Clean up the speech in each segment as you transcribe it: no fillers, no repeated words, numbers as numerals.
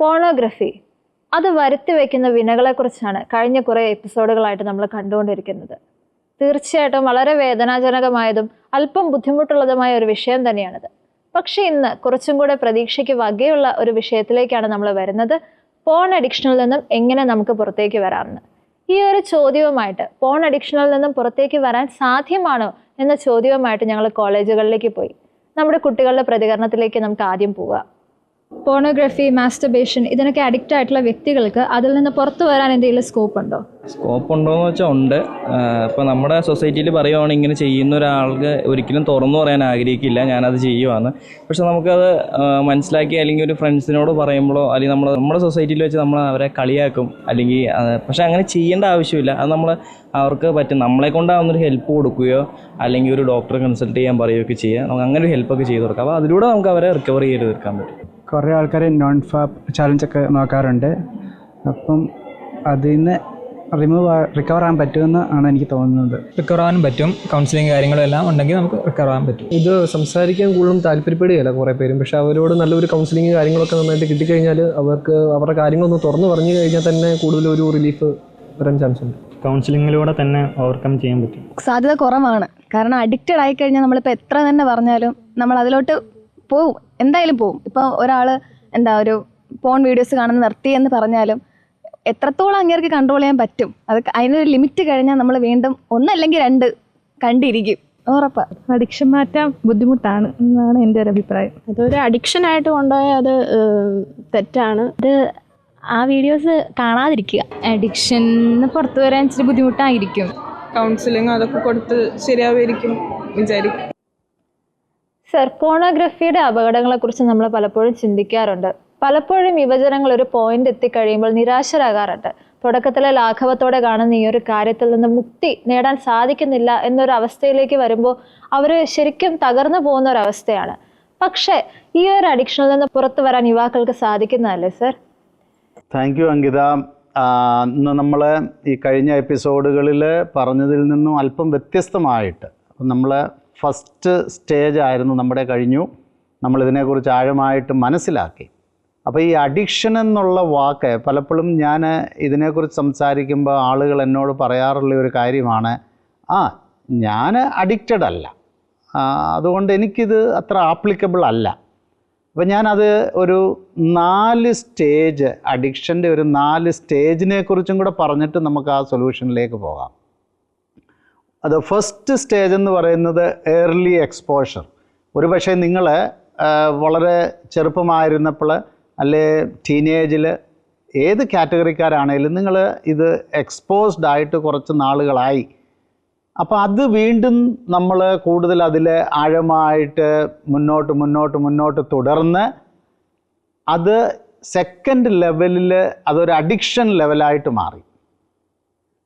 Pornography അത് വരുത്തി വയ്ക്കുന്ന വിനകളെക്കുറിച്ചാണ് കഴിഞ്ഞ കുറേ എപ്പിസോഡുകളായിട്ട് നമ്മൾ കണ്ടുകൊണ്ടിരിക്കുന്നത്. തീർച്ചയായിട്ടും വളരെ വേദനാജനകമായതും അല്പം ബുദ്ധിമുട്ടുള്ളതുമായ ഒരു വിഷയം തന്നെയാണിത്. പക്ഷേ ഇന്ന് കുറച്ചും കൂടെ പ്രതീക്ഷയ്ക്ക് വകയുള്ള ഒരു വിഷയത്തിലേക്കാണ് നമ്മൾ വരുന്നത്. പോൺ അഡിക്ഷനിൽ നിന്നും എങ്ങനെ നമുക്ക് പുറത്തേക്ക് വരാമെന്ന്. ഈ ഒരു ചോദ്യവുമായിട്ട് പോൺ അഡിക്ഷനിൽ നിന്നും പുറത്തേക്ക് വരാൻ സാധ്യമാണോ എന്ന ചോദ്യവുമായിട്ട് ഞങ്ങൾ കോളേജുകളിലേക്ക് പോയി. നമ്മുടെ കുട്ടികളുടെ പ്രതികരണത്തിലേക്ക് നമുക്ക് ആദ്യം പോകാം. പോണോഗ്രഫി, മാസ്റ്റർബേഷൻ ഇതിനൊക്കെ അഡിക്റ്റ് ആയിട്ടുള്ള വ്യക്തികൾക്ക് അതിൽ നിന്ന് പുറത്തു വരാൻ എന്തെങ്കിലും സ്കോപ്പ് ഉണ്ടോ? സ്കോപ്പ് ഉണ്ടോയെന്ന് വെച്ചാൽ ഉണ്ട്. ഇപ്പോൾ നമ്മുടെ സൊസൈറ്റിയിൽ പറയുവാണെങ്കിൽ ഇങ്ങനെ ചെയ്യുന്ന ഒരാൾക്ക് ഒരിക്കലും തുറന്നു പറയാൻ ആഗ്രഹിക്കില്ല ഞാനത് ചെയ്യുവാന്ന്. പക്ഷെ നമുക്കത് മനസ്സിലാക്കി അല്ലെങ്കിൽ ഒരു ഫ്രണ്ട്സിനോട് പറയുമ്പോഴോ അല്ലെങ്കിൽ നമ്മുടെ സൊസൈറ്റിയിൽ വെച്ച് നമ്മൾ അവരെ കളിയാക്കും. അല്ലെങ്കിൽ പക്ഷെ അങ്ങനെ ചെയ്യേണ്ട ആവശ്യമില്ല. അത് അവർക്ക് പറ്റും. നമ്മളെ കൊണ്ടാവുന്നൊരു ഹെൽപ്പ് കൊടുക്കുകയോ അല്ലെങ്കിൽ ഒരു ഡോക്ടറെ കൺസൾട്ട് ചെയ്യാൻ പറയുകയൊക്കെ ചെയ്യുക. നമുക്ക് അങ്ങനെ ഒരു ഹെൽപ്പൊക്കെ ചെയ്ത് കൊടുക്കാം. അപ്പോൾ അതിലൂടെ നമുക്ക് അവരെ റിക്കവർ ചെയ്ത് തീർക്കാൻ പറ്റും. കുറേ ആൾക്കാർ നോൺ ഫാപ്പ് ചാലഞ്ചൊക്കെ നോക്കാറുണ്ട്. അപ്പം അതിൽ നിന്ന് റിക്കവർ ആകാൻ പറ്റുമെന്ന് ആണ് എനിക്ക് തോന്നുന്നത്. റിക്കവർ ആകാനും പറ്റും. കൗൺസിലിംഗ് കാര്യങ്ങളും എല്ലാം ഉണ്ടെങ്കിൽ നമുക്ക് റിക്കവർ ആകാൻ പറ്റും. ഇത് സംസാരിക്കാൻ കൂടുതലും താല്പര്യപ്പെടുകയില്ല കുറേ പേരും. പക്ഷെ അവരോട് നല്ലൊരു കൗൺസിലിംഗ് കാര്യങ്ങളൊക്കെ നന്നായിട്ട് കിട്ടിക്കഴിഞ്ഞാൽ അവർക്ക് അവരുടെ കാര്യങ്ങളൊന്ന് തുറന്നു പറഞ്ഞു കഴിഞ്ഞാൽ തന്നെ കൂടുതലൊരു റിലീഫ് വരാൻ ചാൻസ് ഉണ്ട്. കൗൺസിലിങ്ങിലൂടെ തന്നെ ഓവർകം ചെയ്യാൻ പറ്റും. സാധ്യത കുറവാണ്. കാരണം അഡിക്റ്റഡ് ആയിക്കഴിഞ്ഞാൽ നമ്മളിപ്പോൾ എത്ര തന്നെ പറഞ്ഞാലും നമ്മൾ അതിലോട്ട് പോവും, എന്തായാലും പോവും. ഇപ്പോൾ ഒരാൾ ഒരു പോൺ വീഡിയോസ് കാണുന്ന നിർത്തി എന്ന് പറഞ്ഞാലും എത്രത്തോളം അങ്ങേർക്ക് കൺട്രോൾ ചെയ്യാൻ പറ്റും, അത് അതിനൊരു ലിമിറ്റ് കഴിഞ്ഞാൽ നമ്മൾ വീണ്ടും ഒന്നല്ലെങ്കിൽ രണ്ട് കണ്ടിരിക്കും, ഉറപ്പാണ്. അഡിക്ഷൻ മാറ്റാൻ ബുദ്ധിമുട്ടാണ് എന്നാണ് എൻ്റെ ഒരു അഭിപ്രായം. അതൊരു അഡിക്ഷൻ ആയിട്ട് കൊണ്ടുപോയാൽ അത് തെറ്റാണ്. ഇത് ആ വീഡിയോസ് കാണാതിരിക്കുക. അഡിക്ഷന് പുറത്തു വരാൻ ഇച്ചിരി ബുദ്ധിമുട്ടായിരിക്കും. കൗൺസിലിംഗ് അതൊക്കെ കൊടുത്ത് ശരിയാവുമായിരിക്കും വിചാരിക്കും. സർ, പോണോഗ്രഫിയുടെ അപകടങ്ങളെക്കുറിച്ച് നമ്മൾ പലപ്പോഴും ചിന്തിക്കാറുണ്ട്. പലപ്പോഴും യുവജനങ്ങൾ ഒരു പോയിന്റ് എത്തിക്കഴിയുമ്പോൾ നിരാശരാകാറുണ്ട്. തുടക്കത്തിലെ ലാഘവത്തോടെ കാണുന്ന ഈ ഒരു കാര്യത്തിൽ നിന്ന് മുക്തി നേടാൻ സാധിക്കുന്നില്ല എന്നൊരു അവസ്ഥയിലേക്ക് വരുമ്പോൾ അവർ ശരിക്കും തകർന്നു പോകുന്ന ഒരവസ്ഥയാണ്. പക്ഷേ ഈ ഒരു അഡിക്ഷനിൽ നിന്ന് പുറത്തു വരാൻ യുവാക്കൾക്ക് സാധിക്കുന്നതല്ലേ സർ? Thank you Ankita. ഇന്ന് നമ്മൾ ഈ കഴിഞ്ഞ എപ്പിസോഡുകളിൽ പറഞ്ഞതിൽ നിന്നും അല്പം വ്യത്യസ്തമായിട്ട് നമ്മൾ ഫസ്റ്റ് സ്റ്റേജ് ആയിരുന്നു നമ്മുടെ കഴിഞ്ഞു. നമ്മളിതിനെക്കുറിച്ച് ആഴമായിട്ട് മനസ്സിലാക്കി. അപ്പോൾ ഈ അഡിക്ഷൻ എന്നുള്ള വാക്ക് പലപ്പോഴും ഞാൻ ഇതിനെക്കുറിച്ച് സംസാരിക്കുമ്പോൾ ആളുകൾ എന്നോട് പറയാറുള്ള ഒരു കാര്യമാണ്, ഞാൻ അഡിക്റ്റഡ് അല്ല, അതുകൊണ്ട് എനിക്കിത് അത്ര ആപ്ലിക്കബിൾ അല്ല. അപ്പോൾ ഞാനത് ഒരു 4 സ്റ്റേജ്, അഡിക്ഷൻ്റെ ഒരു 4 സ്റ്റേജിനെ കുറിച്ചും കൂടെ പറഞ്ഞിട്ട് നമുക്ക് ആ സൊല്യൂഷനിലേക്ക് പോകാം. അത് ഫസ്റ്റ് സ്റ്റേജ് എന്ന് പറയുന്നത് ഏർലി എക്സ്പോഷർ. ഒരു പക്ഷേ നിങ്ങൾ വളരെ ചെറുപ്പമായിരുന്നപ്പോൾ അല്ലെ ടീനേജിൽ ഏത് കാറ്റഗറിക്കാരാണേലും നിങ്ങൾ ഇത് എക്സ്പോസ്ഡ് ആയിട്ട് കുറച്ച് നാളുകളായി. അപ്പോൾ അത് വീണ്ടും നമ്മൾ കൂടുതൽ അതിൽ ആഴമായിട്ട് മുന്നോട്ട് തുടർന്ന് അത് സെക്കൻഡ് ലെവലിൽ അതൊരു അഡിക്ഷൻ ലെവലായിട്ട് മാറി.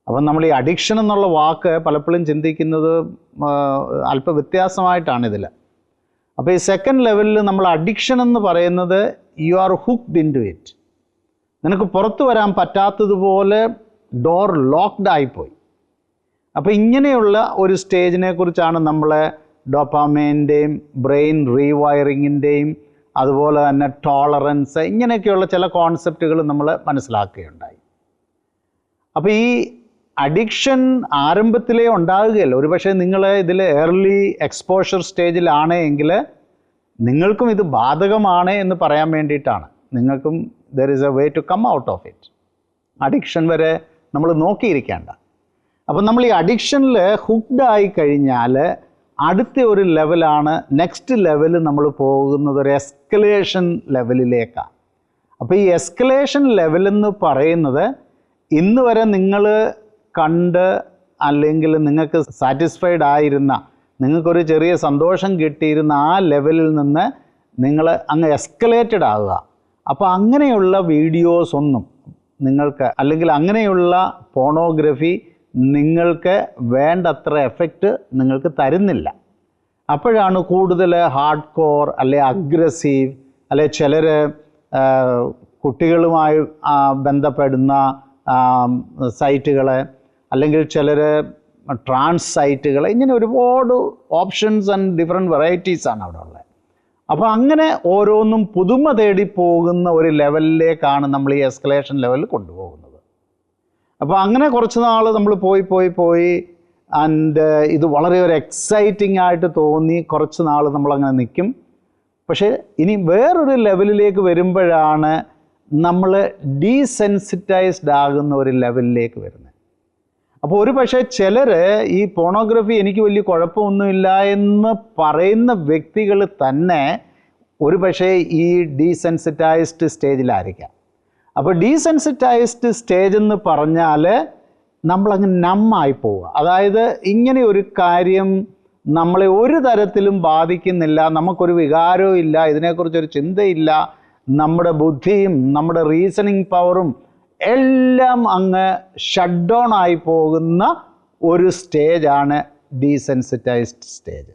അപ്പം നമ്മൾ ഈ അഡിക്ഷൻ എന്നുള്ള വാക്ക് പലപ്പോഴും ചിന്തിക്കുന്നത് അല്പ വ്യത്യാസമായിട്ടാണ് ഇതിൽ. അപ്പോൾ ഈ സെക്കൻഡ് ലെവലിൽ നമ്മൾ അഡിക്ഷൻ എന്ന് പറയുന്നത് you are hooked into it. നിനക്ക് പുറത്തു വരാൻ പറ്റാത്തതുപോലെ ഡോർ ലോക്ക്ഡ് ആയിപ്പോയി. അപ്പോൾ ഇങ്ങനെയുള്ള ഒരു സ്റ്റേജിനെ കുറിച്ചാണ് നമ്മൾ ഡോപ്പാമൈൻ്റെയും ബ്രെയിൻ റീവയറിങ്ങിൻ്റെയും അതുപോലെ തന്നെ ടോളറൻസ്, ഇങ്ങനെയൊക്കെയുള്ള ചില കോൺസെപ്റ്റുകൾ നമ്മൾ മനസ്സിലാക്കുകയുണ്ടായി. അപ്പോൾ ഈ അഡിക്ഷൻ ആരംഭത്തിലേ ഉണ്ടാകുകയല്ല. ഒരുപക്ഷെ നിങ്ങൾ ഇതിൽ ഏർലി എക്സ്പോഷർ സ്റ്റേജിലാണ് എങ്കിൽ നിങ്ങൾക്കും ഇത് ബാധകമാണ് എന്ന് പറയാൻ വേണ്ടിയിട്ടാണ്. നിങ്ങൾക്കും there is a way to come out of it. Addiction വരെ നമ്മൾ നോക്കിയിരിക്കേണ്ട. അപ്പം നമ്മൾ ഈ അഡിക്ഷനിൽ ഹുക്ക്ഡ് ആയി കഴിഞ്ഞാൽ അടുത്ത ഒരു ലെവലാണ്, നെക്സ്റ്റ് ലെവൽ നമ്മൾ പോകുന്നത് ഒരു എസ്കലേഷൻ ലെവലിലേക്കാണ്. അപ്പോൾ ഈ എസ്കലേഷൻ ലെവലെന്ന് പറയുന്നത് ഇന്ന് വരെ നിങ്ങൾ കണ്ട് അല്ലെങ്കിൽ നിങ്ങൾക്ക് സാറ്റിസ്ഫൈഡ് ആയിരുന്ന, നിങ്ങൾക്കൊരു ചെറിയ സന്തോഷം കിട്ടിയിരുന്ന ആ ലെവലിൽ നിന്ന് നിങ്ങൾ അങ്ങ് എസ്കലേറ്റഡ് ആവുക. അപ്പോൾ അങ്ങനെയുള്ള വീഡിയോസ് ഒന്നും നിങ്ങൾക്ക്, അല്ലെങ്കിൽ അങ്ങനെയുള്ള പോണോഗ്രഫി നിങ്ങൾക്ക് വേണ്ടത്ര എഫക്റ്റ് നിങ്ങൾക്ക് തരുന്നില്ല. അപ്പോഴാണ് കൂടുതൽ ഹാർഡ് കോർ അല്ലെ അഗ്രസീവ്, അല്ലെ ചിലർ കുട്ടികളുമായി ബന്ധപ്പെടുന്ന സൈറ്റുകൾ, അല്ലെങ്കിൽ ചിലർ ട്രാൻസ് സൈറ്റുകൾ, ഇങ്ങനെ ഒരുപാട് ഓപ്ഷൻസ് ആൻഡ് ഡിഫറെൻറ്റ് വെറൈറ്റീസാണ് അവിടെ ഉള്ളത്. അപ്പോൾ അങ്ങനെ ഓരോന്നും പുതുമ തേടി പോകുന്ന ഒരു ലെവലിലേക്കാണ് നമ്മൾ ഈ എസ്കലേഷൻ ലെവലിൽ കൊണ്ടുപോകുന്നത്. അപ്പോൾ അങ്ങനെ കുറച്ച് നാൾ നമ്മൾ പോയി ആൻഡ് ഇത് വളരെ ഒരു എക്സൈറ്റിംഗ് ആയിട്ട് തോന്നി കുറച്ച് നാൾ നമ്മളങ്ങനെ നിൽക്കും. പക്ഷേ ഇനി വേറൊരു ലെവലിലേക്ക് വരുമ്പോഴാണ് നമ്മൾ ഡീസെൻസിറ്റൈസ്ഡ് ആകുന്ന ഒരു ലെവലിലേക്ക് വരുന്നത്. അപ്പോൾ ഒരു പക്ഷേ ചിലർ ഈ പോണോഗ്രഫി എനിക്ക് വലിയ കുഴപ്പമൊന്നുമില്ല എന്ന് പറയുന്ന വ്യക്തികൾ തന്നെ ഒരു പക്ഷേ ഈ ഡീസെൻസിറ്റൈസ്ഡ് സ്റ്റേജിലായിരിക്കാം. അപ്പോൾ ഡീസെൻസിറ്റൈസ്ഡ് സ്റ്റേജ് എന്ന് പറഞ്ഞാൽ നമ്മളങ്ങ് നമ്മായി പോവുക. അതായത് ഇങ്ങനെ ഒരു കാര്യം നമ്മളെ ഒരു തരത്തിലും ബാധിക്കുന്നില്ല, നമുക്കൊരു വികാരവും ഇല്ല, ഇതിനെക്കുറിച്ചൊരു ചിന്തയില്ല, നമ്മുടെ ബുദ്ധിയും നമ്മുടെ റീസണിങ് പവറും എല്ലാം അങ്ങ് ഷട്ട് ഡൗൺ ആയി പോകുന്ന ഒരു സ്റ്റേജാണ് ഡീസെൻസിറ്റൈസ്ഡ് സ്റ്റേജ്.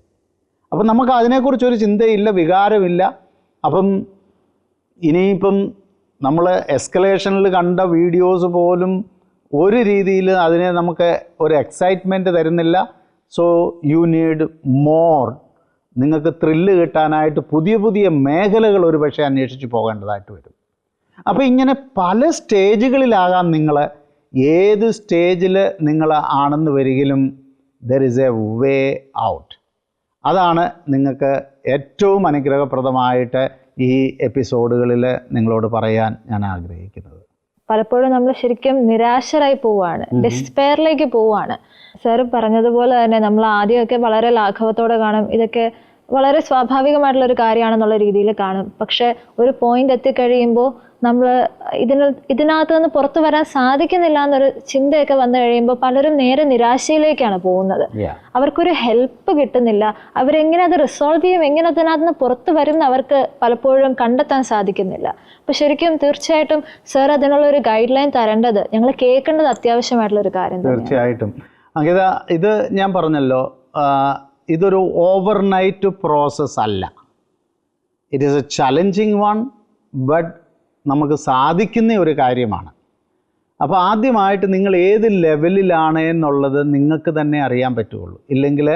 അപ്പം നമുക്ക് അതിനെക്കുറിച്ചൊരു ചിന്തയില്ല, വികാരമില്ല. അപ്പം ഇനിയിപ്പം നമ്മൾ എസ്കലേഷനിൽ കണ്ട വീഡിയോസ് പോലും ഒരു രീതിയിൽ അതിനെ നമുക്ക് ഒരു എക്സൈറ്റ്മെൻറ്റ് തരുന്നില്ല. So you need more. നിങ്ങൾക്ക് ത്രില്ല് കിട്ടാനായിട്ട് പുതിയ പുതിയ മേഖലകൾ ഒരു പക്ഷേ അന്വേഷിച്ച് പോകേണ്ടതായിട്ട് വരും. അപ്പോൾ ഇങ്ങനെ പല സ്റ്റേജുകളിലാകാം നിങ്ങൾ. ഏത് സ്റ്റേജിൽ നിങ്ങൾ ആണെന്ന് വരികിലും there is a way out. അതാണ് നിങ്ങൾക്ക് ഏറ്റവും അനുഗ്രഹപ്രദമായിട്ട് ഈ എപ്പിസോഡുകളിൽ നിങ്ങളോട് പറയാൻ ഞാൻ ആഗ്രഹിക്കുന്നത്. പലപ്പോഴും നമ്മൾ ശരിക്കും നിരാശരായി പോവുകയാണ്, ഡിസ്പെയറിലേക്ക് പോവുകയാണ്. സാർ പറഞ്ഞതുപോലെ തന്നെ നമ്മൾ ആദ്യമൊക്കെ വളരെ ലാഘവത്തോടെ കാണും, ഇതൊക്കെ വളരെ സ്വാഭാവികമായിട്ടുള്ളൊരു കാര്യമാണെന്നുള്ള രീതിയിൽ കാണും. പക്ഷെ ഒരു പോയിന്റ് എത്തിക്കഴിയുമ്പോൾ നമ്മൾ ഇതിനകത്ത് നിന്ന് പുറത്തു വരാൻ സാധിക്കുന്നില്ല എന്നൊരു ചിന്തയൊക്കെ വന്നു കഴിയുമ്പോൾ പലരും നേരെ നിരാശയിലേക്കാണ് പോകുന്നത്. അവർക്കൊരു ഹെൽപ്പ് കിട്ടുന്നില്ല. അവരെങ്ങനെ അത് റിസോൾവ് ചെയ്യും, എങ്ങനെ അതിനകത്ത് നിന്ന് പുറത്തു വരും എന്ന് അവർക്ക് പലപ്പോഴും കണ്ടെത്താൻ സാധിക്കുന്നില്ല. അപ്പോൾ ശരിക്കും തീർച്ചയായിട്ടും സാർ അതിനുള്ളൊരു ഗൈഡ് ലൈൻ തരേണ്ടത്, ഞങ്ങൾ കേൾക്കേണ്ടത് അത്യാവശ്യമായിട്ടുള്ളൊരു കാര്യം. തീർച്ചയായിട്ടും അങ്കിത, ഇത് ഞാൻ പറഞ്ഞല്ലോ, ഇതൊരു ഓവർനൈറ്റ് പ്രോസസ് അല്ല. It is A challenging one, but നമുക്ക് സാധിക്കുന്ന ഒരു കാര്യമാണ്. അപ്പോൾ ആദ്യമായിട്ട് നിങ്ങൾ ഏത് ലെവലിലാണ് എന്നുള്ളത് നിങ്ങൾക്ക് തന്നെ അറിയാൻ പറ്റുള്ളൂ. ഇല്ലെങ്കിൽ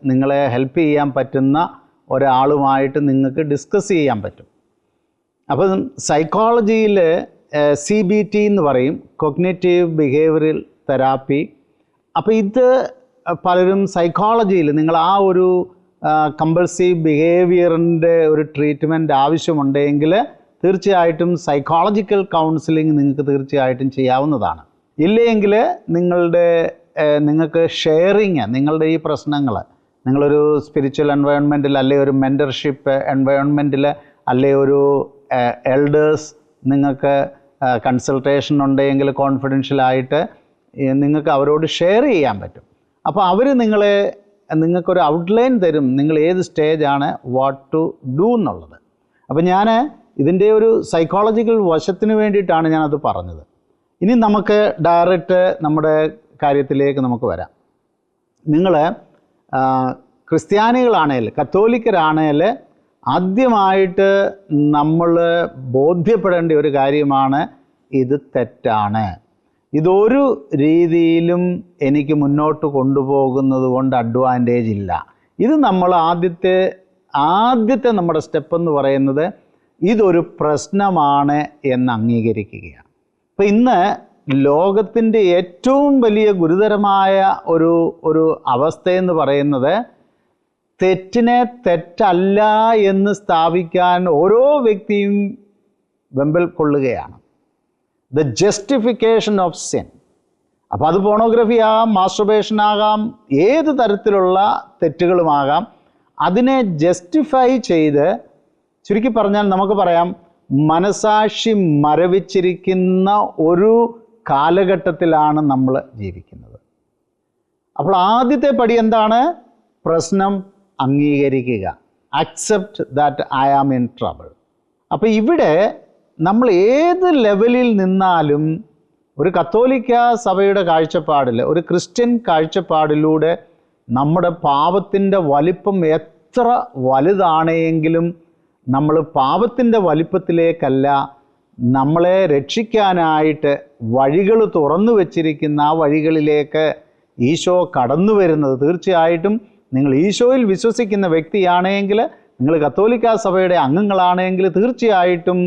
നിങ്ങളെ ഹെൽപ്പ് ചെയ്യാൻ പറ്റുന്ന ഒരാളുമായിട്ട് നിങ്ങൾക്ക് ഡിസ്കസ് ചെയ്യാൻ പറ്റും. അപ്പം സൈക്കോളജിയിൽ CBT എന്ന് പറയും, കൊഗ്നിറ്റീവ് ബിഹേവിയറൽ തെറാപ്പി. അപ്പോൾ ഇത് പലരും സൈക്കോളജിയിൽ നിങ്ങൾ ആ ഒരു കമ്പൾസീവ് ബിഹേവിയറിൻ്റെ ഒരു ട്രീറ്റ്മെൻറ്റ് ആവശ്യമുണ്ടെങ്കിൽ തീർച്ചയായിട്ടും സൈക്കോളജിക്കൽ കൗൺസിലിംഗ് നിങ്ങൾക്ക് തീർച്ചയായിട്ടും ചെയ്യാവുന്നതാണ്. ഇല്ലെങ്കിൽ നിങ്ങൾക്ക് ഷെയറിങ്, നിങ്ങളുടെ ഈ പ്രശ്നങ്ങൾ നിങ്ങളൊരു സ്പിരിച്വൽ എൻവയോൺമെൻറ്റിൽ, അല്ലെങ്കിൽ ഒരു മെൻറ്റർഷിപ്പ് എൻവയോൺമെൻറ്റിൽ, അല്ലെങ്കിൽ ഒരു എൽഡേഴ്സ് നിങ്ങൾക്ക് കൺസൾട്ടേഷൻ ഉണ്ടെങ്കിൽ കോൺഫിഡൻഷ്യലായിട്ട് നിങ്ങൾക്ക് അവരോട് ഷെയർ ചെയ്യാൻ പറ്റും. അപ്പോൾ അവർ നിങ്ങൾക്കൊരു ഔട്ട്ലൈൻ തരും, നിങ്ങൾ ഏത് സ്റ്റേജാണ് വാട്ട് ടു ഡു എന്നുള്ളത്. അപ്പോൾ ഞാൻ ഇതിൻ്റെ ഒരു സൈക്കോളജിക്കൽ വശത്തിന് വേണ്ടിയിട്ടാണ് ഞാനത് പറഞ്ഞത്. ഇനി നമുക്ക് ഡയറക്റ്റ് നമ്മുടെ കാര്യത്തിലേക്ക് നമുക്ക് വരാം. നിങ്ങൾ ക്രിസ്ത്യാനികളാണേൽ, കത്തോലിക്കരാണേൽ ആദ്യമായിട്ട് നമ്മൾ ബോധ്യപ്പെടേണ്ട ഒരു കാര്യമാണ് ഇത് തെറ്റാണ്, ഇതൊരു രീതിയിലും എനിക്ക് മുന്നോട്ട് കൊണ്ടുപോകുന്നത് കൊണ്ട് അഡ്വാൻറ്റേജ് ഇല്ല. ഇത് നമ്മൾ ആദ്യത്തെ നമ്മുടെ സ്റ്റെപ്പ് എന്ന് പറയുന്നത് ഇതൊരു പ്രശ്നമാണ് എന്ന് അംഗീകരിക്കുകയാണ്. അപ്പോൾ ഇന്ന് ലോകത്തിൻ്റെ ഏറ്റവും വലിയ ഗുരുതരമായ ഒരു അവസ്ഥയെന്ന് പറയുന്നത് തെറ്റിനെ തെറ്റല്ല എന്ന് സ്ഥാപിക്കാൻ ഓരോ വ്യക്തിയും വെമ്പൽ കൊള്ളുകയാണ്. The justification of sin. അപ്പോൾ അത് പോണോഗ്രഫി ആകാം, മാസ്റ്റുർബേഷൻ ആകാം, ഏത് തരത്തിലുള്ള തെറ്റുകളുമാകാം. അതിനെ ജസ്റ്റിഫൈ ചെയ്ത്, ചുരുക്കി പറഞ്ഞാൽ നമുക്ക് പറയാം, മനസാക്ഷി മരവിച്ചിരിക്കുന്ന ഒരു കാലഘട്ടത്തിലാണ് നമ്മൾ ജീവിക്കുന്നത്. അപ്പോൾ ആദ്യത്തെ പടി എന്താണ്? പ്രശ്നം അംഗീകരിക്കുക. Accept that I am in trouble. അപ്പോൾ ഇവിടെ നമ്മൾ ഏത് ലെവലിൽ നിന്നാലും ഒരു കത്തോലിക്ക സഭയുടെ കാഴ്ചപ്പാടിൽ, ഒരു ക്രിസ്ത്യൻ കാഴ്ചപ്പാടിലൂടെ നമ്മുടെ പാപത്തിൻ്റെ വലിപ്പം എത്ര വലുതാണെങ്കിലും നമ്മൾ പാപത്തിൻ്റെ വലിപ്പത്തിലേക്കല്ല, നമ്മളെ രക്ഷിക്കാനായിട്ട് വഴികൾ തുറന്നു വച്ചിരിക്കുന്ന ആ വഴികളിലേക്ക് ഈശോ കടന്നു വരുന്നത്. തീർച്ചയായിട്ടും നിങ്ങൾ ഈശോയിൽ വിശ്വസിക്കുന്ന വ്യക്തിയാണെങ്കിൽ നിങ്ങൾ കത്തോലിക്ക സഭയുടെ അംഗങ്ങളാണെങ്കിൽ തീർച്ചയായിട്ടും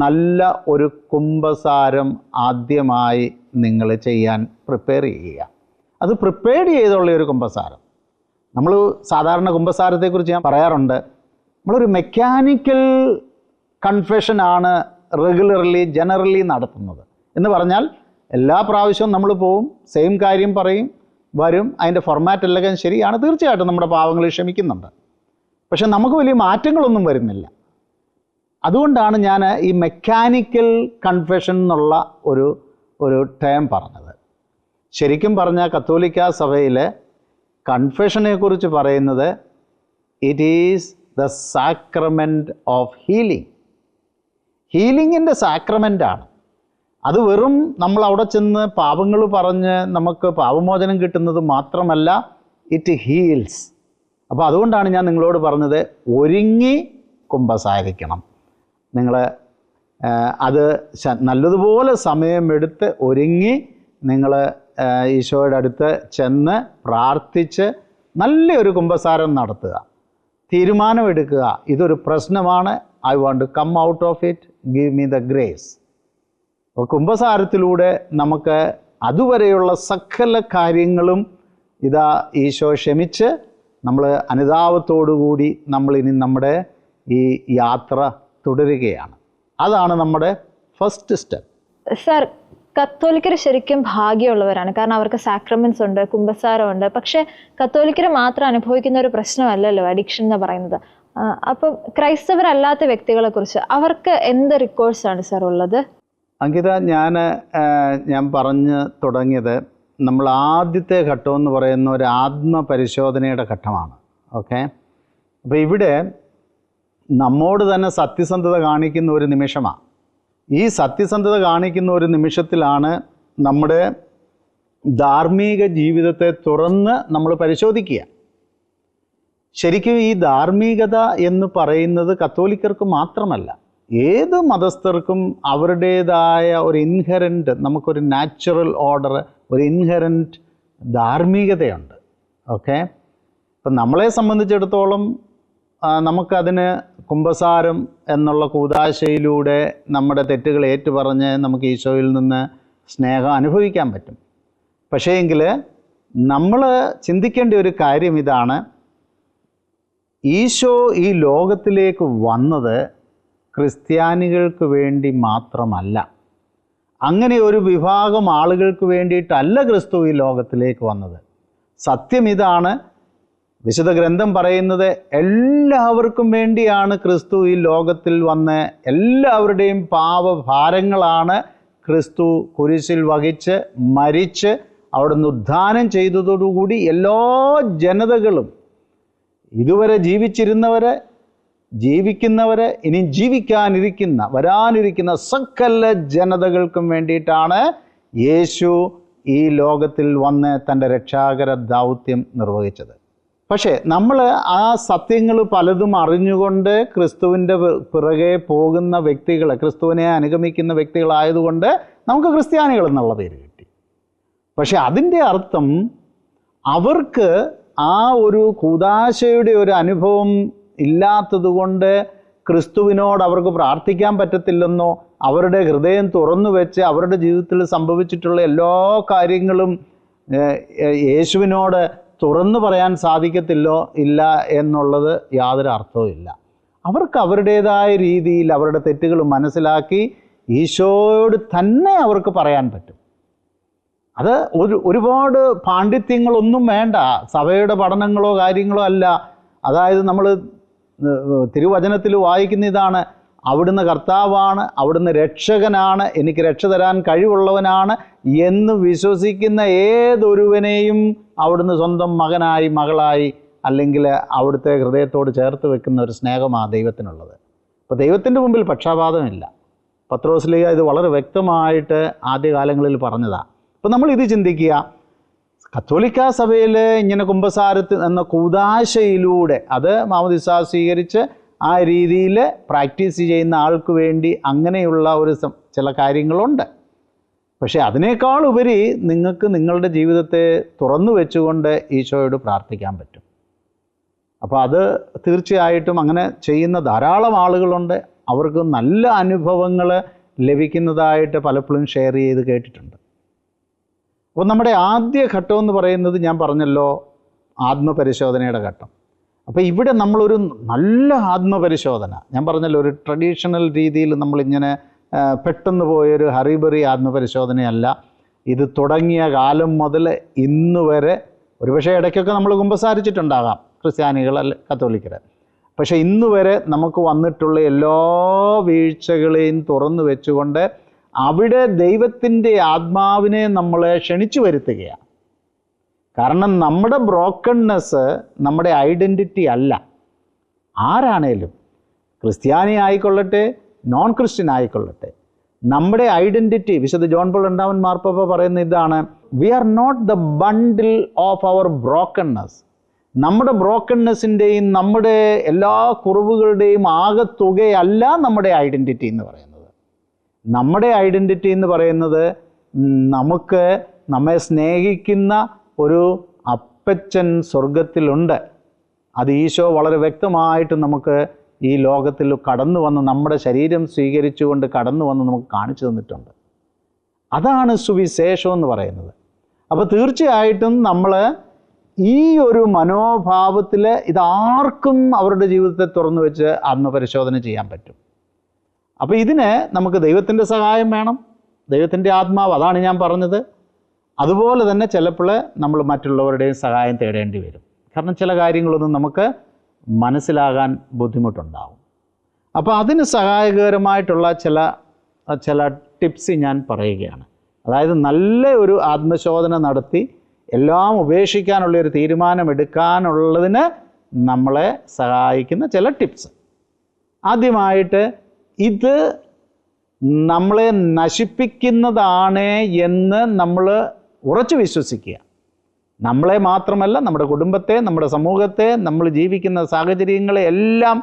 നല്ല ഒരു കുമ്പസാരം ആദ്യമായി നിങ്ങൾ ചെയ്യാൻ പ്രിപ്പയർ ചെയ്യുക. അത് പ്രിപ്പയർഡ് ചെയ്തുള്ള ഒരു കുമ്പസാരം. നമ്മൾ സാധാരണ കുമ്പസാരത്തെക്കുറിച്ച് ഞാൻ പറയാറുണ്ട്, നമ്മളൊരു മെക്കാനിക്കൽ കൺഫെഷനാണ് റെഗുലർലി ജനറലി നടത്തുന്നത്. എന്ന് പറഞ്ഞാൽ എല്ലാ പ്രാവശ്യവും നമ്മൾ പോവും, സെയിം കാര്യം പറയും, വരും, അതിൻ്റെ ഫോർമാറ്റ് എല്ലാം ശരിയാണ്, തീർച്ചയായിട്ടും നമ്മുടെ പാവങ്ങൾ ക്ഷമിക്കുന്നുണ്ട്. പക്ഷെ നമുക്ക് വലിയ മാറ്റങ്ങളൊന്നും വരുന്നില്ല. അതുകൊണ്ടാണ് ഞാൻ ഈ മെക്കാനിക്കൽ കൺഫെഷൻ എന്നുള്ള ഒരു ടേം പറഞ്ഞത്. ശരിക്കും പറഞ്ഞാൽ കത്തോലിക്ക സഭയിൽ കൺഫെഷനെ കുറിച്ച് പറയുന്നത് it is the sacrament of healing. ഹീലിങ്ങിൻ്റെ സാക്രമെൻ്റാണ് അത്. വെറും നമ്മൾ അവിടെ ചെന്ന് പാപങ്ങൾ പറഞ്ഞ് നമുക്ക് പാപമോചനം കിട്ടുന്നത് മാത്രമല്ല, ഇറ്റ് ഹീൽസ്. അപ്പോൾ അതുകൊണ്ടാണ് ഞാൻ നിങ്ങളോട് പറഞ്ഞത് ഒരുങ്ങി കുമ്പസാരിക്കണം. നിങ്ങൾ അത് നല്ലതുപോലെ സമയമെടുത്ത് ഒരുങ്ങി നിങ്ങൾ ഈശോയുടെ അടുത്ത് ചെന്ന് പ്രാർത്ഥിച്ച് നല്ലൊരു കുമ്പസാരം നടത്തുക, തീരുമാനമെടുക്കുക. ഇതൊരു പ്രശ്നമാണ്, I want to come out of it, give me the grace. അപ്പോൾ കുമ്പസാരത്തിലൂടെ നമുക്ക് അതുവരെയുള്ള സകല കാര്യങ്ങളും ഇതാ ഈശോ ക്ഷമിച്ച് നമ്മൾ അനുതാപത്തോടുകൂടി നമ്മളിനി നമ്മുടെ ഈ യാത്ര തുടരുകയാണ്. അതാണ് നമ്മുടെ ഫസ്റ്റ് സ്റ്റെപ്പ്. സർ, കത്തോലിക്കർ ശരിക്കും ഭാഗ്യമുള്ളവരാണ്. കാരണം അവർക്ക് സാക്രമെന്റ്സ് ഉണ്ട്, കുമ്പസാരമുണ്ട്. പക്ഷെ കത്തോലിക്കർ മാത്രം അനുഭവിക്കുന്ന ഒരു പ്രശ്നമല്ലല്ലോ അഡിക്ഷൻ എന്ന് പറയുന്നത്. അപ്പം ക്രൈസ്തവരല്ലാത്ത വ്യക്തികളെ കുറിച്ച് അവർക്ക് എന്ത് റിക്കോഴ്സാണ് സർ ഉള്ളത്? അങ്കിത, ഞാൻ പറഞ്ഞു തുടങ്ങിയത് നമ്മൾ ആദ്യത്തെ ഘട്ടം എന്ന് പറയുന്ന ഒരു ആത്മപരിശോധനയുടെ ഘട്ടമാണ്. ഓക്കെ, അപ്പോൾ ഇവിടെ നമ്മോട് തന്നെ സത്യസന്ധത കാണിക്കുന്ന ഒരു നിമിഷമാണ്. ഈ സത്യസന്ധത കാണിക്കുന്ന ഒരു നിമിഷത്തിലാണ് നമ്മുടെ ധാർമ്മിക ജീവിതത്തെ തുറന്ന് നമ്മൾ പരിശോധിക്കുക. ശരിക്കും ഈ ധാർമ്മികത എന്ന് പറയുന്നത് കത്തോലിക്കർക്ക് മാത്രമല്ല, ഏത് മതസ്ഥർക്കും അവരുടേതായ ഒരു ഇൻഹെറൻറ്റ്, നമുക്കൊരു നാച്ചുറൽ ഓർഡർ, ഒരു ഇൻഹെറൻറ്റ് ധാർമ്മികതയുണ്ട്. ഓക്കെ, അപ്പം നമ്മളെ സംബന്ധിച്ചിടത്തോളം നമുക്കതിന് കുമ്പസാരം എന്നുള്ള കൂദാശയിലൂടെ നമ്മുടെ തെറ്റുകൾ ഏറ്റുപറഞ്ഞ് നമുക്ക് ഈശോയിൽ നിന്ന് സ്നേഹം അനുഭവിക്കാൻ പറ്റും. പക്ഷേ എങ്കിൽ നമ്മൾ ചിന്തിക്കേണ്ട ഒരു കാര്യം ഇതാണ്, ഈശോ ഈ ലോകത്തിലേക്ക് വന്നത് ക്രിസ്ത്യാനികൾക്ക് വേണ്ടി മാത്രമല്ല. അങ്ങനെ ഒരു വിഭാഗം ആളുകൾക്ക് വേണ്ടിയിട്ടല്ല ക്രിസ്തു ഈ ലോകത്തിലേക്ക് വന്നത്. സത്യം ഇതാണ്, വിശുദ്ധ ഗ്രന്ഥം പറയുന്നത് എല്ലാവർക്കും വേണ്ടിയാണ് ക്രിസ്തു ഈ ലോകത്തിൽ വന്ന് എല്ലാവരുടെയും പാപഭാരങ്ങളാണ് ക്രിസ്തു കുരിശിൽ വഹിച്ച് മരിച്ച് അവിടുന്ന് ഉദ്ധാനം ചെയ്തതോടുകൂടി എല്ലാ ജനതകളും, ഇതുവരെ ജീവിച്ചിരുന്നവരെ, ജീവിക്കുന്നവരെ, ഇനി ജീവിക്കാനിരിക്കുന്ന വരാനിരിക്കുന്ന സകല ജനതകൾക്കും വേണ്ടിയിട്ടാണ് യേശു ഈ ലോകത്തിൽ വന്ന് തൻ്റെ രക്ഷാകര ദൗത്യം നിർവഹിച്ചത്. പക്ഷേ നമ്മൾ ആ സത്യങ്ങൾ പലതും അറിഞ്ഞുകൊണ്ട് ക്രിസ്തുവിൻ്റെ പിറകെ പോകുന്ന വ്യക്തികൾ, ക്രിസ്തുവിനെ അനുഗമിക്കുന്ന വ്യക്തികളായതുകൊണ്ട് നമുക്ക് ക്രിസ്ത്യാനികൾ എന്നുള്ള പേര് കിട്ടി. പക്ഷെ അതിൻ്റെ അർത്ഥം അവർക്ക് ആ ഒരു കൂദാശയുടെ ഒരു അനുഭവം ഇല്ലാത്തതുകൊണ്ട് ക്രിസ്തുവിനോട് അവർക്ക് പ്രാർത്ഥിക്കാൻ പറ്റത്തില്ലെന്നോ, അവരുടെ ഹൃദയം തുറന്നു വെച്ച് അവരുടെ ജീവിതത്തിൽ സംഭവിച്ചിട്ടുള്ള എല്ലാ കാര്യങ്ങളും യേശുവിനോട് തുറന്നു പറയാൻ സാധിക്കത്തില്ലോ ഇല്ല എന്നുള്ളത് യാതൊരു അർത്ഥവും ഇല്ല. അവർക്ക് അവരുടേതായ രീതിയിൽ അവരുടെ തെറ്റുകൾ മനസ്സിലാക്കി ഈശോയോട് തന്നെ അവർക്ക് പറയാൻ പറ്റും. അത് ഒരുപാട് പാണ്ഡിത്യങ്ങളൊന്നും വേണ്ട, സഭയുടെ പഠനങ്ങളോ കാര്യങ്ങളോ അല്ല. അതായത് നമ്മൾ തിരുവചനത്തിൽ വായിക്കുന്ന ഇതാണ്, അവിടുന്ന് കർത്താവാണ്, അവിടുന്ന് രക്ഷകനാണ്, എനിക്ക് രക്ഷ തരാൻ കഴിവുള്ളവനാണ് എന്ന് വിശ്വസിക്കുന്ന ഏതൊരുവനെയും അവിടുന്ന് സ്വന്തം മകനായി, മകളായി, അല്ലെങ്കിൽ അവിടുത്തെ ഹൃദയത്തോട് ചേർത്ത് വെക്കുന്ന ഒരു സ്നേഹമാണ് ദൈവത്തിനുള്ളത്. അപ്പോൾ ദൈവത്തിൻ്റെ മുമ്പിൽ പക്ഷാപാതമില്ല. പത്രോസ്ലീഹ ഇത് വളരെ വ്യക്തമായിട്ട് ആദ്യകാലങ്ങളിൽ പറഞ്ഞതാണ്. അപ്പോൾ നമ്മൾ ഇത് ചിന്തിക്കുക, കത്തോലിക്ക സഭയിൽ ഇങ്ങനെ കുമ്പസാരത്തിൽ എന്ന കൂദാശയിലൂടെ അത് മാമോദിസ സ്വീകരിച്ച് ആ രീതിയിൽ പ്രാക്ടീസ് ചെയ്യുന്ന ആൾക്ക് വേണ്ടി അങ്ങനെയുള്ള ഒരു ചില കാര്യങ്ങളുണ്ട്. പക്ഷേ അതിനേക്കാൾ ഉപരി നിങ്ങൾക്ക് നിങ്ങളുടെ ജീവിതത്തെ തുറന്നു വെച്ചുകൊണ്ട് ഈശോയോട് പ്രാർത്ഥിക്കാൻ പറ്റും. അപ്പോൾ അത് തീർച്ചയായിട്ടും അങ്ങനെ ചെയ്യുന്ന ധാരാളം ആളുകളുണ്ട്. അവർക്ക് നല്ല അനുഭവങ്ങൾ ലഭിക്കുന്നതായിട്ട് പലപ്പോഴും ഷെയർ ചെയ്ത് കേട്ടിട്ടുണ്ട്. അപ്പോൾ നമ്മുടെ ആദ്യ ഘട്ടം എന്ന് പറയുന്നത് ഞാൻ പറഞ്ഞല്ലോ, ആത്മപരിശോധനയുടെ ഘട്ടം. അപ്പോൾ ഇവിടെ നമ്മളൊരു നല്ല ആത്മപരിശോധന, ഞാൻ പറഞ്ഞല്ലോ, ഒരു ട്രഡീഷണൽ രീതിയിൽ നമ്മളിങ്ങനെ പെട്ടെന്ന് പോയൊരു ഹറിബറി ആത്മപരിശോധനയല്ല. ഇത് തുടങ്ങിയ കാലം മുതൽ ഇന്ന് വരെ, ഒരുപക്ഷെ ഇടയ്ക്കൊക്കെ നമ്മൾ കുമ്പസാരിച്ചിട്ടുണ്ടാകാം ക്രിസ്ത്യാനികൾ അല്ല കത്തോലിക്കർ, പക്ഷേ ഇന്ന് വരെ നമുക്ക് വന്നിട്ടുള്ള എല്ലാ വീഴ്ചകളെയും തുറന്നു വെച്ചുകൊണ്ട് അവിടെ ദൈവത്തിൻ്റെ ആത്മാവിനെ നമ്മളെ ക്ഷണിച്ചു വരുത്തുകയാണ്. കാരണം നമ്മുടെ ബ്രോക്കൺനെസ് നമ്മുടെ ഐഡൻറ്റിറ്റി അല്ല. ആരാണേലും, ക്രിസ്ത്യാനി ആയിക്കൊള്ളട്ടെ, നോൺ ക്രിസ്ത്യൻ ആയിക്കൊള്ളട്ടെ, നമ്മുടെ ഐഡൻറ്റിറ്റി, വിശുദ്ധ ജോൺ പോൾ രണ്ടാമൻ മാർപ്പാപ്പ പറയുന്ന ഇതാണ്, we are not the bundle of our brokenness. നമ്മുടെ ബ്രോക്കൺനെസ്സിൻ്റെയും നമ്മുടെ എല്ലാ കുറവുകളുടെയും ആകെത്തുകയല്ല നമ്മുടെ ഐഡൻറ്റിറ്റി എന്ന് പറയുന്നത്. നമ്മുടെ ഐഡൻറ്റിറ്റി എന്ന് പറയുന്നത് നമുക്ക് നമ്മെ സ്നേഹിക്കുന്ന ഒരു അപ്പച്ചൻ സ്വർഗത്തിലുണ്ട്. അത് ഈശോ വളരെ വ്യക്തമായിട്ട് നമുക്ക് ഈ ലോകത്തിൽ കടന്നു വന്ന് നമ്മുടെ ശരീരം സ്വീകരിച്ചുകൊണ്ട് കടന്നു വന്ന് നമുക്ക് കാണിച്ചു തന്നിട്ടുണ്ട്. അതാണ് സുവിശേഷം എന്ന് പറയുന്നത്. അപ്പോൾ തീർച്ചയായിട്ടും നമ്മൾ ഈ ഒരു മനോഭാവത്തിൽ ഇതാർക്കും അവരുടെ ജീവിതത്തെ തുറന്നു വെച്ച് ആത്മപരിശോധന ചെയ്യാൻ പറ്റും. അപ്പോൾ ഇതിന് നമുക്ക് ദൈവത്തിൻ്റെ സഹായം വേണം, ദൈവത്തിൻ്റെ ആത്മാവ്, അതാണ് ഞാൻ പറഞ്ഞത്. അതുപോലെ തന്നെ ചിലപ്പോൾ നമ്മൾ മറ്റുള്ളവരുടെയും സഹായം തേടേണ്ടി വരും. കാരണം ചില കാര്യങ്ങളൊന്നും നമുക്ക് മനസ്സിലാകാൻ ബുദ്ധിമുട്ടുണ്ടാവും. അപ്പോൾ അതിന് സഹായകരമായിട്ടുള്ള ചില ടിപ്സ് ഞാൻ പറയുകയാണ്. അതായത് നല്ല ഒരു ആത്മശോധന നടത്തി എല്ലാം ഉപേക്ഷിക്കാനുള്ളൊരു തീരുമാനമെടുക്കാനുള്ളതിന് നമ്മളെ സഹായിക്കുന്ന ചില ടിപ്സ്. ആദ്യമായിട്ട്, ഇത് നമ്മളെ നശിപ്പിക്കുന്നതാണ് എന്ന് നമ്മൾ ഉറച്ചു വിശ്വസിക്കുക. നമ്മളെ മാത്രമല്ല, നമ്മുടെ കുടുംബത്തെ, നമ്മുടെ സമൂഹത്തെ, നമ്മൾ ജീവിക്കുന്ന സാഹചര്യങ്ങളെ എല്ലാം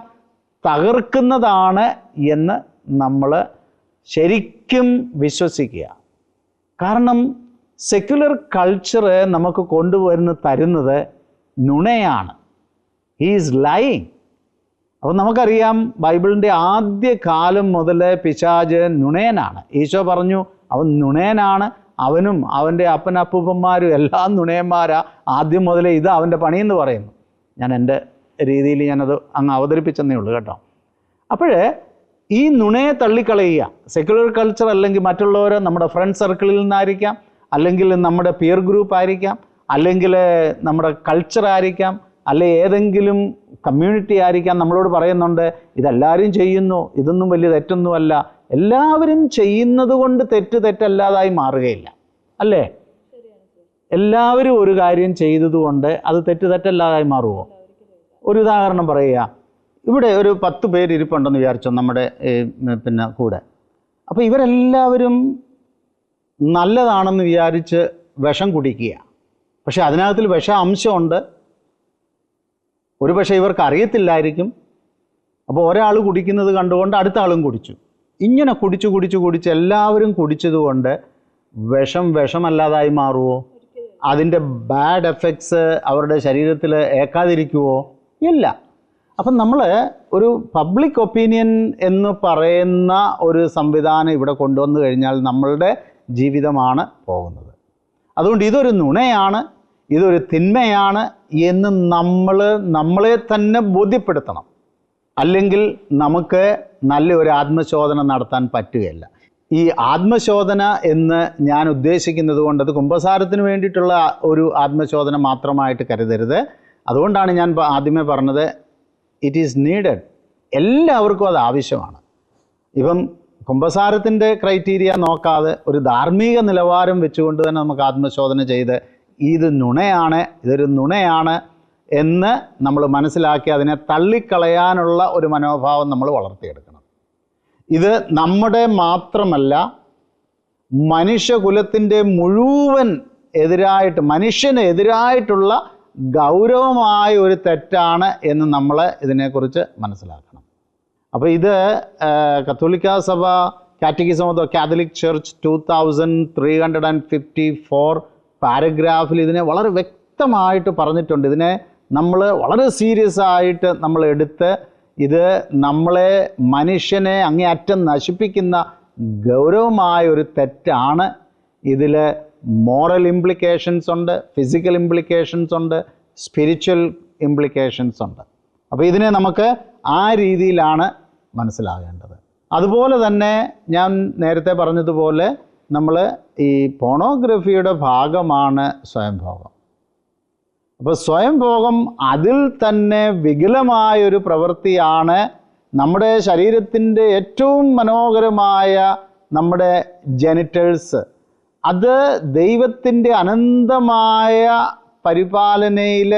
തകർക്കുന്നതാണ് എന്ന് നമ്മൾ ശരിക്കും വിശ്വസിക്കുക. കാരണം സെക്യുലർ കൾച്ചർ നമുക്ക് തരുന്നത് നുണയാണ്. He is lying. അപ്പോൾ നമുക്കറിയാം, ബൈബിളിൻ്റെ ആദ്യ കാലം മുതൽ പിശാച് നുണയനാണ്. ഈശോ പറഞ്ഞു അവൻ നുണയനാണ്, അവനും അവൻ്റെ അപ്പനപ്പൂപ്പന്മാരും എല്ലാം നുണയന്മാരാ, ആദ്യം മുതലേ ഇത് അവൻ്റെ പണിയെന്ന് പറയുന്നു. ഞാൻ എൻ്റെ രീതിയിൽ ഞാനത് അങ്ങ് അവതരിപ്പിച്ചെന്നേ ഉള്ളൂ കേട്ടോ. അപ്പോൾ ഈ നുണയെ തള്ളിക്കളയുക. സെക്യുലർ കൾച്ചർ അല്ലെങ്കിൽ മറ്റുള്ളവർ നമ്മുടെ ഫ്രണ്ട് സർക്കിളിൽ നിന്നായിരിക്കാം, അല്ലെങ്കിൽ നമ്മുടെ പിയർ ഗ്രൂപ്പ് ആയിരിക്കാം, അല്ലെങ്കിൽ നമ്മുടെ കൾച്ചർ ആയിരിക്കാം, അല്ലെ ഏതെങ്കിലും കമ്മ്യൂണിറ്റി ആയിരിക്കാം നമ്മളോട് പറയുന്നുണ്ട് ഇതെല്ലാവരും ചെയ്യുന്നു, ഇതൊന്നും വലിയ തെറ്റൊന്നുമല്ല. എല്ലാവരും ചെയ്യുന്നത് കൊണ്ട് തെറ്റല്ലാതായി മാറുകയില്ല, അല്ലേ? എല്ലാവരും ഒരു കാര്യം ചെയ്തതുകൊണ്ട് അത് തെറ്റല്ലാതായി മാറുമോ? ഒരു ഉദാഹരണം പറയുക. ഇവിടെ ഒരു 10 പേര് ഇരിപ്പുണ്ടെന്ന് വിചാരിച്ചോ നമ്മുടെ കൂടെ. അപ്പോൾ ഇവരെല്ലാവരും നല്ലതാണെന്ന് വിചാരിച്ച് വിഷം കുടിക്കുക. പക്ഷെ അതിനകത്തിൽ വിഷ അംശമുണ്ട്. ഒരു പക്ഷേ ഇവർക്ക് അറിയത്തില്ലായിരിക്കും. അപ്പോൾ ഒരാൾ കുടിക്കുന്നത് കണ്ടുകൊണ്ട് അടുത്ത ആളും കുടിച്ചു. ഇങ്ങനെ കുടിച്ച് എല്ലാവരും കുടിച്ചതുകൊണ്ട് വിഷമല്ലാതായി മാറുമോ? അതിൻ്റെ ബാഡ് എഫക്ട്സ് അവരുടെ ശരീരത്തിൽ ഏൽക്കാതിരിക്കുമോ? ഇല്ല. അപ്പം നമ്മൾ ഒരു പബ്ലിക് ഒപ്പീനിയൻ എന്ന് പറയുന്ന ഒരു സംവിധാനം ഇവിടെ കൊണ്ടുവന്നു കഴിഞ്ഞാൽ നമ്മളുടെ ജീവിതമാണ് പോകുന്നത്. അതുകൊണ്ട് ഇതൊരു നുണയാണ്, ഇതൊരു തിന്മയാണ് എന്ന് നമ്മളെ തന്നെ ബോധ്യപ്പെടുത്തണം. അല്ലെങ്കിൽ നമുക്ക് നല്ലൊരു ആത്മശോധന നടത്താൻ പറ്റുകയില്ല. ഈ ആത്മശോധന എന്ന് ഞാൻ ഉദ്ദേശിക്കുന്നത് കൊണ്ട് അത് കുമ്പസാരത്തിന് വേണ്ടിയിട്ടുള്ള ഒരു ആത്മശോധന മാത്രമായിട്ട് കരുതരുത്. അതുകൊണ്ടാണ് ഞാൻ ആദ്യമേ പറഞ്ഞത് ഇറ്റ് ഈസ് നീഡഡ്. എല്ലാവർക്കും അത് ആവശ്യമാണ്. ഇപ്പം കുമ്പസാരത്തിൻ്റെ ക്രൈറ്റീരിയ നോക്കാതെ ഒരു ധാർമ്മിക നിലവാരം വെച്ചുകൊണ്ട് തന്നെ നമുക്ക് ആത്മശോധന ചെയ്ത് ഇതൊരു നുണയാണ് എന്ന് നമ്മൾ മനസ്സിലാക്കി അതിനെ തള്ളിക്കളയാനുള്ള ഒരു മനോഭാവം നമ്മൾ വളർത്തിയെടുക്കണം. ഇത് നമ്മുടെ മാത്രമല്ല, മനുഷ്യകുലത്തിൻ്റെ മുഴുവൻ മനുഷ്യന് എതിരായിട്ടുള്ള ഗൗരവമായ ഒരു തെറ്റാണ് എന്ന് നമ്മൾ ഇതിനെക്കുറിച്ച് മനസ്സിലാക്കണം. അപ്പോൾ ഇത് കത്തോലിക്ക സഭ catechism of the Catholic church 2354 പാരഗ്രാഫിൽ ഇതിനെ വളരെ വ്യക്തമായിട്ട് പറഞ്ഞിട്ടുണ്ട്. ഇതിനെ നമ്മൾ വളരെ സീരിയസ് ആയിട്ട് നമ്മൾ എടുത്ത് ഇത് നമ്മളെ മനുഷ്യനെ അങ്ങേയറ്റം നശിപ്പിക്കുന്ന ഗൗരവമായ ഒരു തെറ്റാണ്. ഇതിൽ മോറൽ ഇംപ്ലിക്കേഷൻസ് ഉണ്ട്, ഫിസിക്കൽ ഇംപ്ലിക്കേഷൻസ് ഉണ്ട്, സ്പിരിച്വൽ ഇംപ്ലിക്കേഷൻസ് ഉണ്ട്. അപ്പോൾ ഇതിനെ നമുക്ക് ആ രീതിയിലാണ് മനസ്സിലാകേണ്ടത്. അതുപോലെ തന്നെ ഞാൻ നേരത്തെ പറഞ്ഞതുപോലെ നമ്മൾ ഈ പോണോഗ്രഫിയുടെ ഭാഗമാണ് സ്വയംഭോഗം. അപ്പോൾ സ്വയംഭോഗം അതിൽ തന്നെ വികലമായൊരു പ്രവൃത്തിയാണ്. നമ്മുടെ ശരീരത്തിൻ്റെ ഏറ്റവും മനോഹരമായ നമ്മുടെ ജെനിറ്റൽസ്, അത് ദൈവത്തിൻ്റെ അനന്തമായ പരിപാലനയിൽ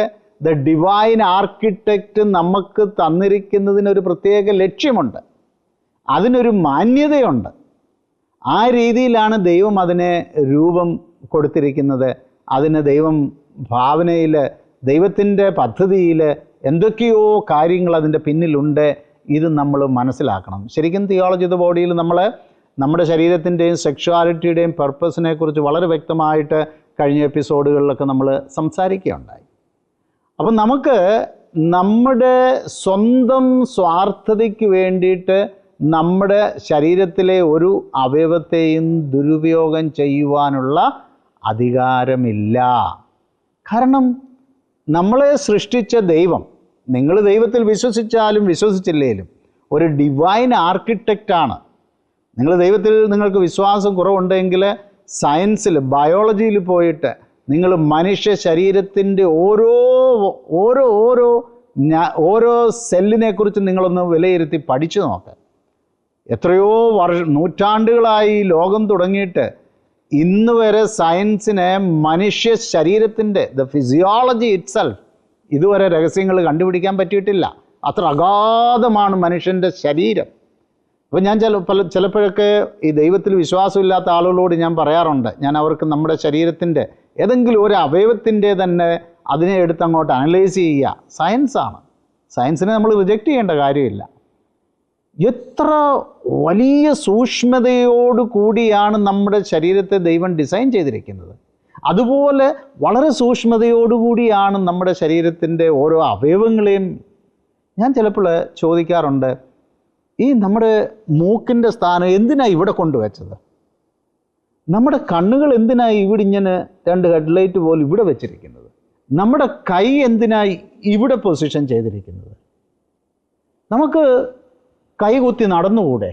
ദ ഡിവൈൻ ആർക്കിടെക്റ്റ് നമുക്ക് തന്നിരിക്കുന്നതിനൊരു പ്രത്യേക ലക്ഷ്യമുണ്ട്, അതിനൊരു മാന്യതയുണ്ട്. ആ രീതിയിലാണ് ദൈവം അതിനെ രൂപം കൊടുത്തിരിക്കുന്നത്. അതിന് ദൈവം ഭാവനയിൽ, ദൈവത്തിൻ്റെ പദ്ധതിയിൽ എന്തൊക്കെയോ കാര്യങ്ങൾ അതിൻ്റെ പിന്നിലുണ്ട്. ഇത് നമ്മൾ മനസ്സിലാക്കണം. ശരിക്കും തിയോളജി ഓഫ് ദ ബോഡിയിൽ നമ്മൾ നമ്മുടെ ശരീരത്തിൻ്റെയും സെക്ഷുവാലിറ്റിയുടെയും പർപ്പസിനെ കുറിച്ച് വളരെ വ്യക്തമായിട്ട് കഴിഞ്ഞ എപ്പിസോഡുകളിലൊക്കെ നമ്മൾ സംസാരിക്കുകയുണ്ടായി. അപ്പം നമുക്ക് നമ്മുടെ സ്വന്തം സ്വാർത്ഥതയ്ക്ക് വേണ്ടിയിട്ട് നമ്മുടെ ശരീരത്തിലെ ഒരു അവയവത്തെയും ദുരുപയോഗം ചെയ്യുവാനുള്ള അധികാരമില്ല. കാരണം നമ്മളെ സൃഷ്ടിച്ച ദൈവം, നിങ്ങൾ ദൈവത്തിൽ വിശ്വസിച്ചാലും വിശ്വസിച്ചില്ലേലും ഒരു ഡിവൈൻ ആർക്കിടെക്റ്റാണ്. നിങ്ങൾ ദൈവത്തിൽ നിങ്ങൾക്ക് വിശ്വാസം കുറവുണ്ടെങ്കിൽ സയൻസിൽ, ബയോളജിയിൽ പോയിട്ട് നിങ്ങൾ മനുഷ്യ ശരീരത്തിൻ്റെ ഓരോ സെല്ലിനെക്കുറിച്ച് നിങ്ങളൊന്ന് വിലയിരുത്തി പഠിച്ചു നോക്ക്. എത്രയോ നൂറ്റാണ്ടുകളായി ലോകം തുടങ്ങിയിട്ട് ഇന്ന് വരെ സയൻസിന് മനുഷ്യ ശരീരത്തിൻ്റെ ദ ഫിസിയോളജി ഇറ്റ്സെൽഫ് ഇതുവരെ രഹസ്യങ്ങൾ കണ്ടുപിടിക്കാൻ പറ്റിയിട്ടില്ല. അത്ര അഗാധമാണ് മനുഷ്യൻ്റെ ശരീരം. അപ്പോൾ ഞാൻ ചിലപ്പോഴൊക്കെ ഈ ദൈവത്തിൽ വിശ്വാസമില്ലാത്ത ആളുകളോട് ഞാൻ പറയാറുണ്ട്, ഞാൻ അവർക്ക് നമ്മുടെ ശരീരത്തിൻ്റെ ഏതെങ്കിലും ഒരു അവയവത്തിൻ്റെ തന്നെ അതിനെ എടുത്ത് അങ്ങോട്ട് അനലൈസ് ചെയ്യുക. സയൻസാണ്, സയൻസിനെ നമ്മൾ റിജക്റ്റ് ചെയ്യേണ്ട കാര്യമില്ല. എത്ര വലിയ സൂക്ഷ്മതയോടു കൂടിയാണ് നമ്മുടെ ശരീരത്തെ ദൈവം ഡിസൈൻ ചെയ്തിരിക്കുന്നത്. അതുപോലെ വളരെ സൂക്ഷ്മതയോടുകൂടിയാണ് നമ്മുടെ ശരീരത്തിൻ്റെ ഓരോ അവയവങ്ങളെയും. ഞാൻ ചിലപ്പോൾ ചോദിക്കാറുണ്ട്, ഈ നമ്മുടെ മൂക്കിൻ്റെ സ്ഥാനം എന്തിനാണ് ഇവിടെ കൊണ്ടുവച്ചത്? നമ്മുടെ കണ്ണുകൾ എന്തിനായി ഇവിടെ ഇങ്ങനെ 2 ഹെഡ്ലൈറ്റ് പോലെ ഇവിടെ വെച്ചിരിക്കുന്നത്? നമ്മുടെ കൈ എന്തിനായി ഇവിടെ പൊസിഷൻ ചെയ്തിരിക്കുന്നത്? നമുക്ക് കൈ കുത്തി നടന്നുകൂടെ?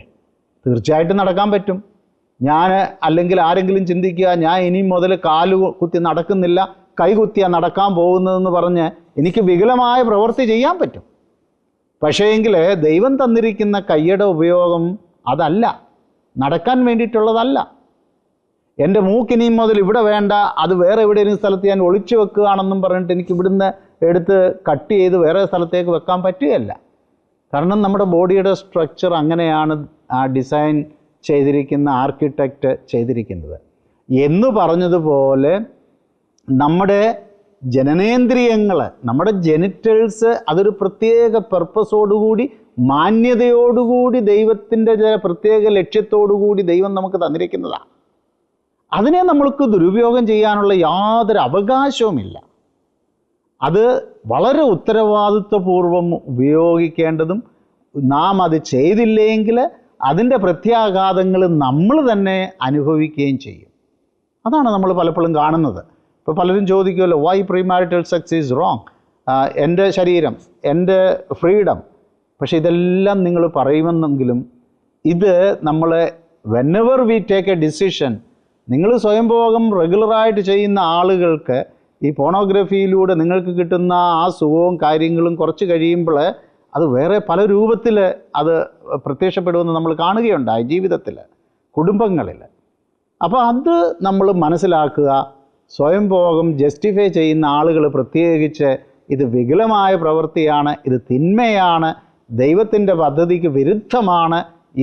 തീർച്ചയായിട്ടും നടക്കാൻ പറ്റും. ഞാൻ അല്ലെങ്കിൽ ആരെങ്കിലും ചിന്തിക്കുക, ഞാൻ ഇനി മുതൽ കാല് കുത്തി നടക്കുന്നില്ല, കൈ കുത്തിയാണ് നടക്കാൻ പോകുന്നതെന്ന് പറഞ്ഞ് എനിക്ക് വികലമായ പ്രവൃത്തി ചെയ്യാൻ പറ്റും. പക്ഷേ എങ്കിൽ ദൈവം തന്നിരിക്കുന്ന കൈയുടെ ഉപയോഗം അതല്ല, നടക്കാൻ വേണ്ടിയിട്ടുള്ളതല്ല. എൻ്റെ മൂക്കിനി മുതൽ ഇവിടെ വേണ്ട, അത് വേറെ എവിടെയെങ്കിലും സ്ഥലത്ത് ഞാൻ ഒളിച്ചു വെക്കുകയാണെന്നും പറഞ്ഞിട്ട് എനിക്ക് ഇവിടുന്ന് എടുത്ത് കട്ട് ചെയ്ത് വേറെ സ്ഥലത്തേക്ക് വെക്കാൻ പറ്റുകയല്ല. കാരണം നമ്മുടെ ബോഡിയുടെ സ്ട്രക്ചർ അങ്ങനെയാണ് ആ ഡിസൈൻ ചെയ്തിരിക്കുന്ന ആർക്കിടെക്റ്റ് ചെയ്തിരിക്കുന്നത്. എന്ന് പറഞ്ഞതുപോലെ നമ്മുടെ ജനനേന്ദ്രിയങ്ങൾ, നമ്മുടെ ജെനിറ്റൽസ്, അതൊരു പ്രത്യേക പർപ്പസോടുകൂടി, മാന്യതയോടുകൂടി, ദൈവത്തിൻ്റെ ചില പ്രത്യേക ലക്ഷ്യത്തോടുകൂടി ദൈവം നമുക്ക് തന്നിരിക്കുന്നതാണ്. അതിനെ നമ്മൾക്ക് ദുരുപയോഗം ചെയ്യാനുള്ള യാതൊരു അവകാശവുമില്ല. അത് വളരെ ഉത്തരവാദിത്വപൂർവം ഉപയോഗിക്കേണ്ടതും, നാം അത് ചെയ്തില്ലെങ്കിൽ അതിൻ്റെ പ്രത്യാഘാതങ്ങൾ നമ്മൾ തന്നെ അനുഭവിക്കുകയും ചെയ്യും. അതാണ് നമ്മൾ പലപ്പോഴും കാണുന്നത്. ഇപ്പോൾ പലരും ചോദിക്കുമല്ലോ, why premarital sex is wrong, എൻ്റെ ശരീരം, എൻ്റെ ഫ്രീഡം. പക്ഷേ ഇതെല്ലാം നിങ്ങൾ പറയുമെന്നെങ്കിലും ഇത് നമ്മൾ whenever we take A decision, നിങ്ങൾ സ്വയംഭോഗം റെഗുലറായിട്ട് ചെയ്യുന്ന ആളുകൾക്ക് ഈ പോണോഗ്രഫിയിലൂടെ നിങ്ങൾക്ക് കിട്ടുന്ന ആ സുഖവും കാര്യങ്ങളും കുറച്ച് കഴിയുമ്പോൾ അത് വേറെ പല രൂപത്തിൽ അത് പ്രത്യക്ഷപ്പെടുമെന്ന് നമ്മൾ കാണുകയുണ്ടായി ജീവിതത്തിൽ, കുടുംബങ്ങളിൽ. അപ്പോൾ അത് നമ്മൾ മനസ്സിലാക്കുക. സ്വയംഭോഗം ജസ്റ്റിഫൈ ചെയ്യുന്ന ആളുകൾ പ്രത്യേകിച്ച് ഇത് വികലമായ പ്രവൃത്തിയാണ്, ഇത് തിന്മയാണ്, ദൈവത്തിൻ്റെ പദ്ധതിക്ക് വിരുദ്ധമാണ്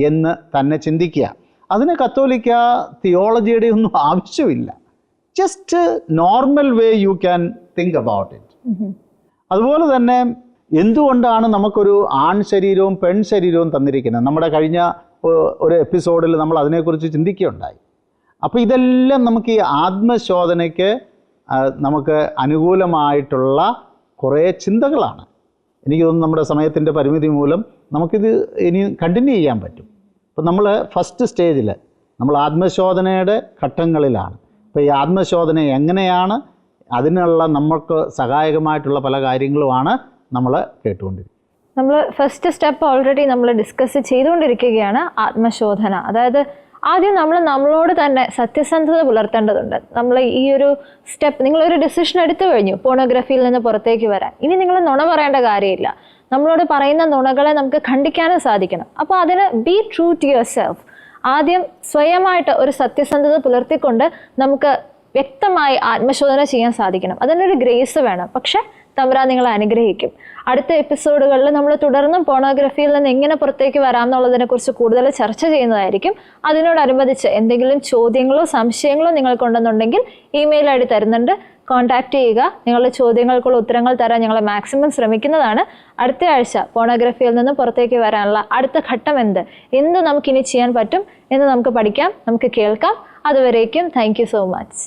എന്ന് തന്നെ ചിന്തിക്കുക. അതിന് കത്തോലിക്ക തിയോളജിയുടെ ഒന്നും ആവശ്യമില്ല. Just normal way you can think about it. അതുപോലെ തന്നെ എന്തുകൊണ്ടാണ് നമുക്കൊരു ആൺ ശരീരവും പെൺ ശരീരവും തന്നിരിക്കുന്നത്? നമ്മുടെ കഴിഞ്ഞ ഒരു എപ്പിസോഡിൽ നമ്മൾ അതിനെക്കുറിച്ച് ചിന്തിക്കുകയുണ്ടായി. അപ്പോൾ ഇതെല്ലാം നമുക്ക് ഈ ആത്മശോധനയ്ക്ക് നമുക്ക് അനുകൂലമായിട്ടുള്ള കുറേ ചിന്തകളാണ്. എനിക്ക് തോന്നുന്നു നമ്മുടെ സമയത്തിൻ്റെ പരിമിതി മൂലം നമുക്കിത് ഇനി കണ്ടിന്യൂ ചെയ്യാൻ പറ്റും. അപ്പോൾ നമ്മൾ ഫസ്റ്റ് സ്റ്റേജിൽ നമ്മൾ ആത്മശോധനയുടെ ഘട്ടങ്ങളിലാണ്. അപ്പോൾ ഈ ആത്മശോധന എങ്ങനെയാണ്, അതിനുള്ള നമുക്ക് സഹായകമായിട്ടുള്ള പല കാര്യങ്ങളുമാണ് നമ്മൾ കേട്ടുകൊണ്ടിരിക്കുന്നത്. നമ്മൾ ഫസ്റ്റ് സ്റ്റെപ്പ് ഓൾറെഡി നമ്മൾ ഡിസ്കസ് ചെയ്തുകൊണ്ടിരിക്കുകയാണ്, ആത്മശോധന. അതായത് ആദ്യം നമ്മൾ നമ്മളോട് തന്നെ സത്യസന്ധത പുലർത്തേണ്ടതുണ്ട്. നമ്മൾ ഈ ഒരു സ്റ്റെപ്പ്, നിങ്ങളൊരു ഡിസിഷൻ എടുത്തു കഴിഞ്ഞു പോണോഗ്രഫിയിൽ നിന്ന് പുറത്തേക്ക് വരാൻ. ഇനി നിങ്ങൾ നുണ പറയേണ്ട കാര്യമില്ല. നമ്മളോട് പറയുന്ന നുണകളെ നമുക്ക് ഖണ്ഡിക്കാനും സാധിക്കണം. അപ്പോൾ അതിന് be true to yourself. ആദ്യം സ്വയമായിട്ട് ഒരു സത്യസന്ധത പുലർത്തിക്കൊണ്ട് നമുക്ക് വ്യക്തമായി ആത്മശോധന ചെയ്യാൻ സാധിക്കണം. അതിനൊരു ഗ്രേസ് വേണം. പക്ഷെ തമ്പുരാൻ നിങ്ങളെ അനുഗ്രഹിക്കും. അടുത്ത എപ്പിസോഡുകളിൽ നമ്മൾ തുടർന്നും പോണോഗ്രഫിയിൽ നിന്ന് എങ്ങനെ പുറത്തേക്ക് വരാം എന്നുള്ളതിനെ കുറിച്ച് കൂടുതൽ ചർച്ച ചെയ്യുന്നതായിരിക്കും. അതിനോടനുബന്ധിച്ച് എന്തെങ്കിലും ചോദ്യങ്ങളോ സംശയങ്ങളോ നിങ്ങൾക്കുണ്ടെന്നുണ്ടെങ്കിൽ ഇമെയിൽ ഐ ഡി തരുന്നുണ്ട്, കോൺടാക്ട് ചെയ്യുക. നിങ്ങളുടെ ചോദ്യങ്ങൾക്കുള്ള ഉത്തരങ്ങൾ തരാൻ ഞങ്ങൾ മാക്സിമം ശ്രമിക്കുന്നതാണ്. അടുത്ത ആഴ്ച പോണോഗ്രഫിയിൽ നിന്ന് പുറത്തേക്ക് വരാനുള്ള അടുത്ത ഘട്ടം എന്ത് നമുക്കിനി ചെയ്യാൻ പറ്റും എന്ന് നമുക്ക് പഠിക്കാം, നമുക്ക് കേൾക്കാം. അതുവരേക്കും താങ്ക് യു സോ മച്ച്.